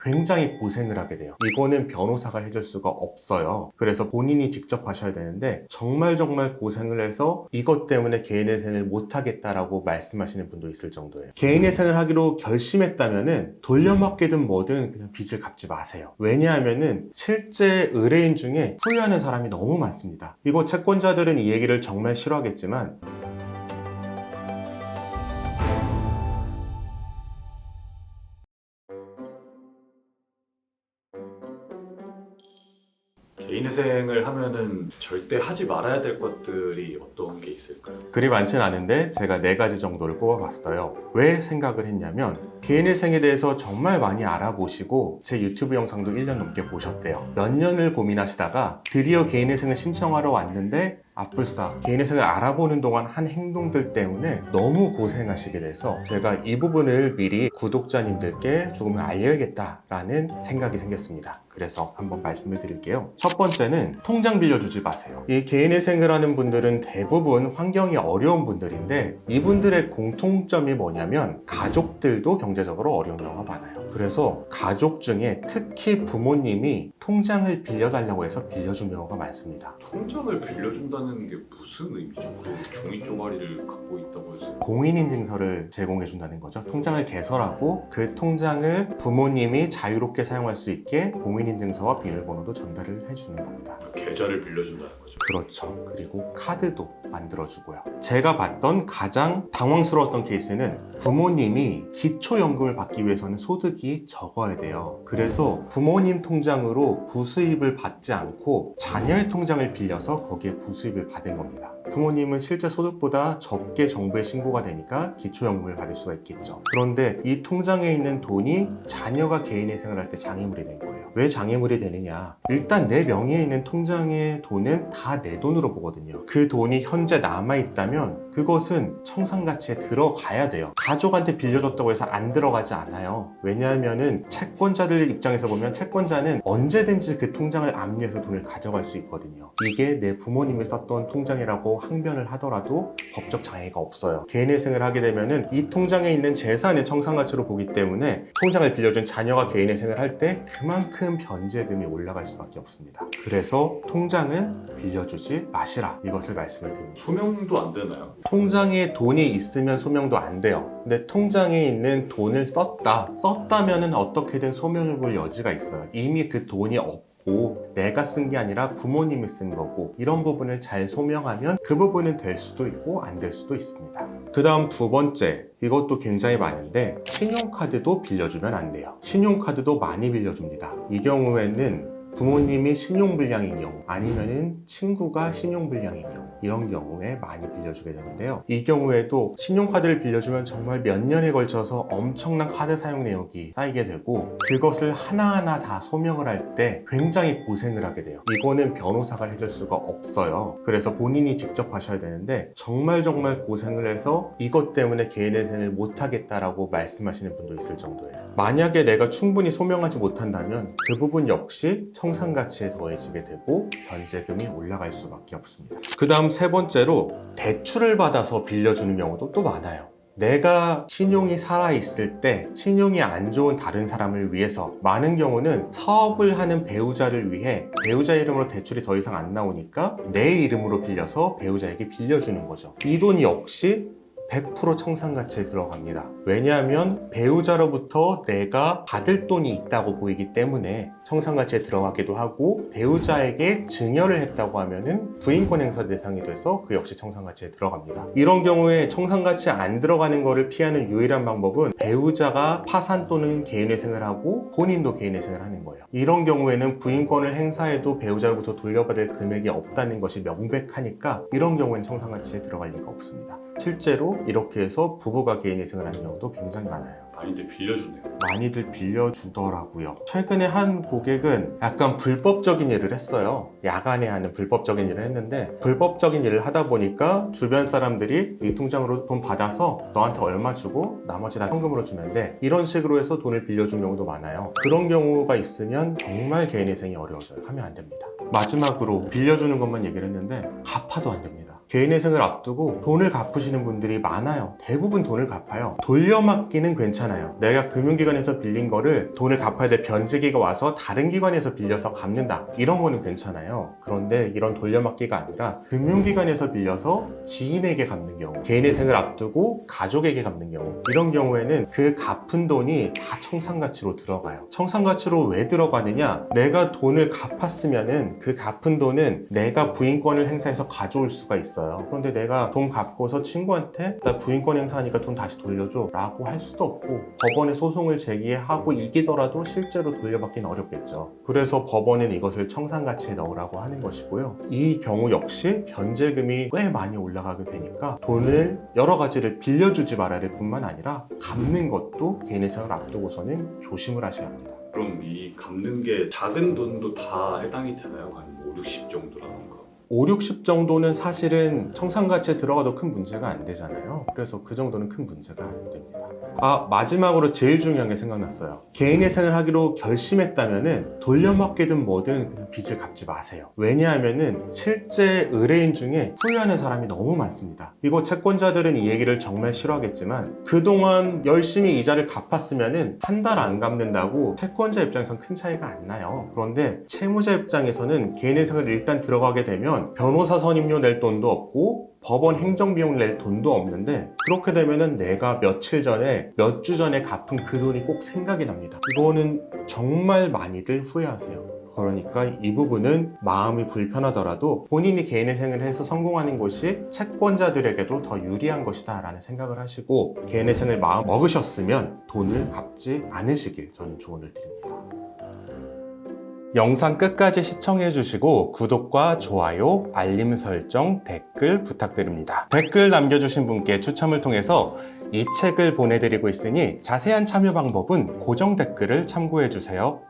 굉장히 고생을 하게 돼요. 이거는 변호사가 해줄 수가 없어요. 그래서 본인이 직접 하셔야 되는데 정말 고생을 해서 이것 때문에 개인회생을 못하겠다라고 말씀하시는 분도 있을 정도예요. 개인회생을 하기로 결심했다면은 돌려막기든 뭐든 그냥 빚을 갚지 마세요. 왜냐하면은 실제 의뢰인 중에 후회하는 사람이 너무 많습니다. 이거 채권자들은 이 얘기를 정말 싫어하겠지만 개인회생을 하면은 절대 하지 말아야 될 것들이 어떤 게 있을까요? 그리 많진 않은데 제가 4가지 정도를 꼽아봤어요. 왜 생각을 했냐면 개인회생에 대해서 정말 많이 알아보시고 제 유튜브 영상도 1년 넘게 보셨대요. 몇 년을 고민하시다가 드디어 개인회생을 신청하러 왔는데 아뿔싸 개인회생을 알아보는 동안 한 행동들 때문에 너무 고생하시게 돼서 제가 이 부분을 미리 구독자님들께 조금 알려야겠다라는 생각이 생겼습니다. 그래서 한번 말씀을 드릴게요. 첫 번째는 통장 빌려주지 마세요. 이 개인회생을 하는 분들은 대부분 환경이 어려운 분들인데 이분들의 공통점이 뭐냐면 가족들도 경제적으로 어려운 경우가 많아요. 그래서 가족 중에 특히 부모님이 통장을 빌려달라고 해서 빌려준 경우가 많습니다. 통장을 빌려준다는 게 무슨 의미죠? 그 종이 쪼가리를 갖고 있다고 해서 공인인증서를 제공해준다는 거죠. 통장을 개설하고 그 통장을 부모님이 자유롭게 사용할 수 있게 공인인증서와 비밀번호도 전달을 해주는 겁니다. 계좌를 빌려준다는 거죠. 그렇죠. 그리고 카드도 만들어주고요. 제가 봤던 가장 당황스러웠던 케이스는 부모님이 기초연금을 받기 위해서는 소득이 적어야 돼요. 그래서 부모님 통장으로 부수입을 받지 않고 자녀의 통장을 빌려서 거기에 부수입을 받은 겁니다. 부모님은 실제 소득보다 적게 정부에 신고가 되니까 기초연금을 받을 수가 있겠죠. 그런데 이 통장에 있는 돈이 자녀가 개인회생을 할 때 장애물이 된 거예요. 왜 장애물이 되느냐? 일단 내 명의에 있는 통장의 돈은 다 내 돈으로 보거든요. 그 돈이 현재 남아있다면 그것은 청산가치에 들어가야 돼요. 가족한테 빌려줬다고 해서 안 들어가지 않아요. 왜냐하면은 채권자들 입장에서 보면 채권자는 언제든지 그 통장을 압류해서 돈을 가져갈 수 있거든요. 이게 내 부모님이 썼던 통장이라고 항변을 하더라도 법적 장애가 없어요. 개인회생을 하게 되면은 이 통장에 있는 재산은 청산가치로 보기 때문에 통장을 빌려준 자녀가 개인회생을 할 때 그만큼 변제금이 올라갈 수밖에 없습니다. 그래서 통장은 빌려주지 마시라, 이것을 말씀을 드립니다. 소명도 안 되나요? 통장에 돈이 있으면 소명도 안 돼요. 근데 통장에 있는 돈을 썼다면은 어떻게든 소명을 볼 여지가 있어요. 이미 그 돈이 없고 내가 쓴 게 아니라 부모님이 쓴 거고, 이런 부분을 잘 소명하면 그 부분은 될 수도 있고 안 될 수도 있습니다. 그 다음 두 번째, 이것도 굉장히 많은데 신용카드도 빌려주면 안 돼요. 신용카드도 많이 빌려줍니다. 이 경우에는 부모님이 신용불량인 경우, 아니면은 친구가 신용불량인 경우, 이런 경우에 많이 빌려주게 되는데요. 이 경우에도 신용카드를 빌려주면 정말 몇 년에 걸쳐서 엄청난 카드 사용 내역이 쌓이게 되고 그것을 하나하나 다 소명을 할 때 굉장히 고생을 하게 돼요. 이거는 변호사가 해줄 수가 없어요. 그래서 본인이 직접 하셔야 되는데 정말 고생을 해서 이것 때문에 개인회생을 못하겠다라고 말씀하시는 분도 있을 정도예요. 만약에 내가 충분히 소명하지 못한다면 그 부분 역시 청산가치에 더해지게 되고 변제금이 올라갈 수밖에 없습니다. 그 다음 세 번째로 대출을 받아서 빌려주는 경우도 또 많아요. 내가 신용이 살아있을 때 신용이 안 좋은 다른 사람을 위해서, 많은 경우는 사업을 하는 배우자를 위해 배우자 이름으로 대출이 더 이상 안 나오니까 내 이름으로 빌려서 배우자에게 빌려주는 거죠. 이 돈 역시 100% 청산가치에 들어갑니다. 왜냐하면 배우자로부터 내가 받을 돈이 있다고 보이기 때문에 청산가치에 들어가기도 하고, 배우자에게 증여를 했다고 하면은 부인권 행사 대상이 돼서 그 역시 청산가치에 들어갑니다. 이런 경우에 청산가치에 안 들어가는 것을 피하는 유일한 방법은 배우자가 파산 또는 개인회생을 하고 본인도 개인회생을 하는 거예요. 이런 경우에는 부인권을 행사해도 배우자로부터 돌려받을 금액이 없다는 것이 명백하니까 이런 경우에는 청산가치에 들어갈 리가 없습니다. 실제로 이렇게 해서 부부가 개인회생을 하는 경우도 굉장히 많아요. 많이들 빌려주네요. 많이들 빌려주더라고요. 최근에 한 고객은 약간 불법적인 일을 했어요. 야간에 하는 불법적인 일을 했는데, 불법적인 일을 하다 보니까 주변 사람들이 이 통장으로 돈 받아서 너한테 얼마 주고 나머지 다 현금으로 주면 돼, 이런 식으로 해서 돈을 빌려준 경우도 많아요. 그런 경우가 있으면 정말 개인회생이 어려워져요. 하면 안 됩니다. 마지막으로 빌려주는 것만 얘기를 했는데 갚아도 안 됩니다. 개인의 생을 앞두고 돈을 갚으시는 분들이 많아요. 대부분 돈을 갚아요. 돌려막기는 괜찮아요. 내가 금융기관에서 빌린 거를 돈을 갚아야 돼 변제기가 와서 다른 기관에서 빌려서 갚는다. 이런 거는 괜찮아요. 그런데 이런 돌려막기가 아니라 금융기관에서 빌려서 지인에게 갚는 경우, 개인의 생을 앞두고 가족에게 갚는 경우, 이런 경우에는 그 갚은 돈이 다 청산가치로 들어가요. 청산가치로 왜 들어가느냐? 내가 돈을 갚았으면은 그 갚은 돈은 내가 부인권을 행사해서 가져올 수가 있어요. 그런데 내가 돈 갚고서 친구한테 나 부인권 행사하니까 돈 다시 돌려줘 라고 할 수도 없고, 법원에 소송을 제기하고 이기더라도 실제로 돌려받기는 어렵겠죠. 그래서 법원은 이것을 청산가치에 넣으라고 하는 것이고요. 이 경우 역시 변제금이 꽤 많이 올라가게 되니까 돈을 여러 가지를 빌려주지 말아야 될 뿐만 아니라 갚는 것도 개인의 생을 앞두고서는 조심을 하셔야 합니다. 그럼 이 갚는 게 작은 돈도 다 해당이 되나요? 한 5, 60 정도라던가? 5, 60 정도는 사실은 청산가치에 들어가도 큰 문제가 안 되잖아요. 그래서 그 정도는 큰 문제가 안 됩니다. 마지막으로 제일 중요한 게 생각났어요. 개인의 생을 하기로 결심했다면은 돌려막기든 뭐든 그냥 빚을 갚지 마세요. 왜냐하면은 실제 의뢰인 중에 후회하는 사람이 너무 많습니다. 이거 채권자들은 이 얘기를 정말 싫어하겠지만 그동안 열심히 이자를 갚았으면은 한 달 안 갚는다고 채권자 입장에선 큰 차이가 안 나요. 그런데 채무자 입장에서는 개인의 생을 일단 들어가게 되면 변호사 선임료 낼 돈도 없고 법원 행정비용 낼 돈도 없는데, 그렇게 되면은 내가 며칠 전에 몇 주 전에 갚은 그 돈이 꼭 생각이 납니다. 이거는 정말 많이들 후회하세요. 그러니까 이 부분은 마음이 불편하더라도 본인이 개인의 생을 해서 성공하는 것이 채권자들에게도 더 유리한 것이다 라는 생각을 하시고, 개인의 생을 마음 먹으셨으면 돈을 갚지 않으시길 저는 조언을 드립니다. 영상 끝까지 시청해 주시고 구독과 좋아요, 알림 설정, 댓글 부탁드립니다. 댓글 남겨주신 분께 추첨을 통해서 이 책을 보내드리고 있으니 자세한 참여 방법은 고정 댓글을 참고해 주세요.